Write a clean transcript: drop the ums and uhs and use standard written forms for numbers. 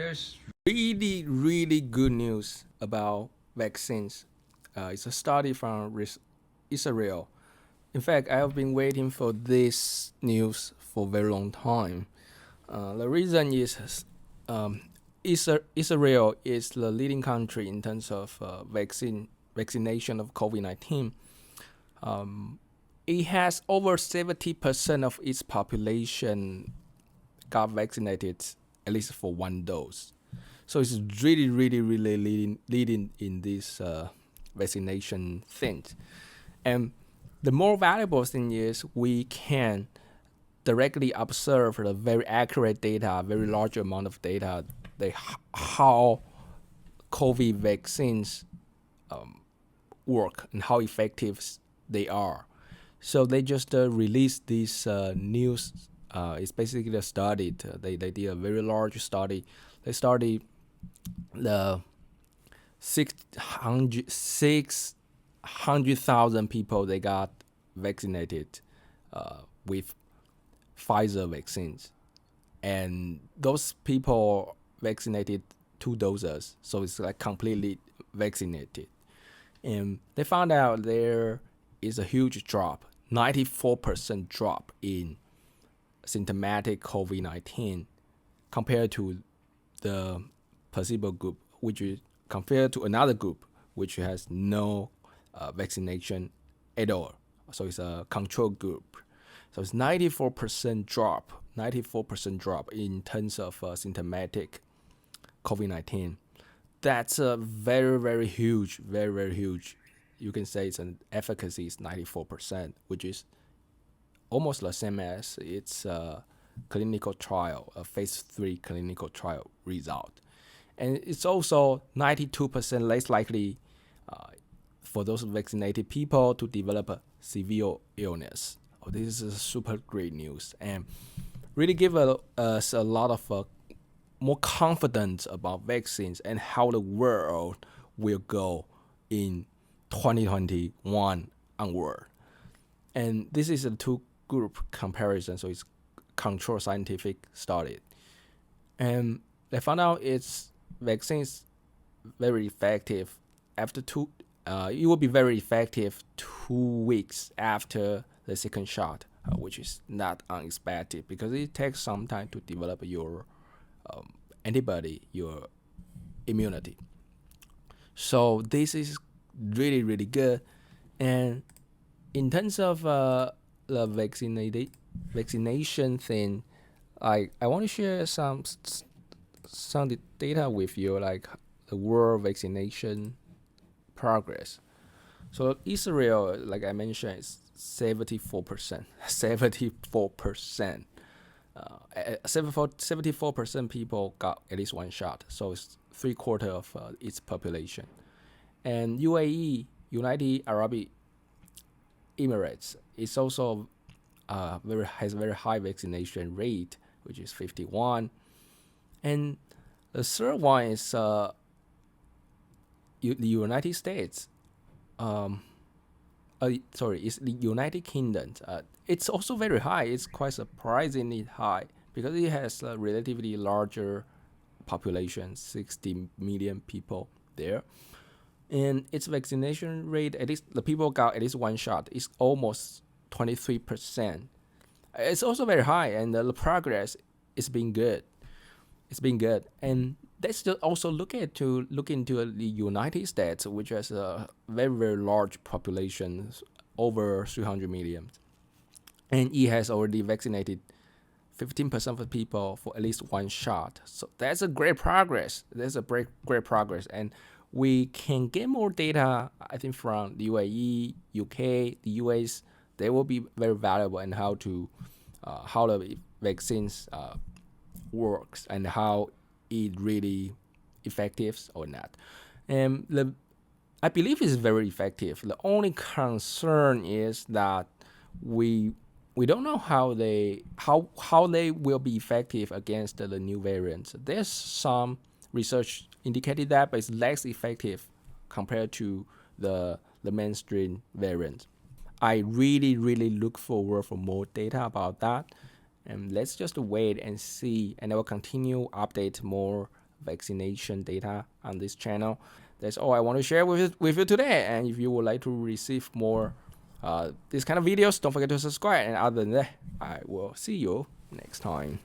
There's really good news about vaccines. It's a study from Israel. In fact, I have been waiting for this news for a very long time. The reason is um, Israel is the leading country in terms of vaccination of COVID-19. Um, it has over 70% of its population got vaccinated at least for one dose. So it's really leading in this vaccination thing. And the more valuable thing is we can directly observe the very accurate data, very large amount of data, how COVID vaccines work and how effective they are. So they just released this news. It's basically a study. They did a very large study. They studied the 600,000 people they got vaccinated with Pfizer vaccines, and those people vaccinated 2 doses, so it's like completely vaccinated. And they found out there is a huge drop, 94% drop in symptomatic COVID-19 compared to the placebo group, which is compared to another group which has no vaccination at all. So it's a control group. So it's 94% drop in terms of symptomatic COVID-19. That's a very huge, very huge. You can say it's an efficacy is 94%, which is almost the same as its clinical trial, a phase 3 clinical trial result. And it's also 92% less likely for those vaccinated people to develop a severe illness. Oh, this is super great news and really give us a lot of more confidence about vaccines and how the world will go in 2021 onward. And this is a two group comparison, so it's control scientific study. And they found out its vaccines very effective after it will be very effective 2 weeks after the second shot, which is not unexpected because it takes some time to develop your antibody, your immunity. So this is really good. And in terms of the vaccination thing, I want to share some data with you, like the world vaccination progress. So Israel, like I mentioned, is 74%. 74%. 74% people got at least one shot. So it's 3/4 of its population. And UAE, United Arab Emirates, is also has very high vaccination rate, which is 51. And the third one is the United States. It's the United Kingdom. It's also very high. It's quite surprisingly high because it has a relatively larger population, 60 million people there. And its vaccination rate, at least the people got at least one shot, is almost 23%. It's also very high, and the progress is being good. It's been good. And let's just also look into the United States, which has a very large population, over 300 million, and it has already vaccinated 15% of the people for at least one shot. So that's a great progress. Great progress, and we can get more data, I think, from the UAE, UK, the US. They will be very valuable in how the vaccines works and how it really effective or not. And I believe it's very effective. The only concern is that we don't know how they will be effective against the new variants. There's some research indicated that, but it's less effective compared to the mainstream variant. I really look forward for more data about that. And let's just wait and see, and I will continue update more vaccination data on this channel. That's all I want to share with you today. And if you would like to receive more this kind of videos, don't forget to subscribe. And other than that, I will see you next time.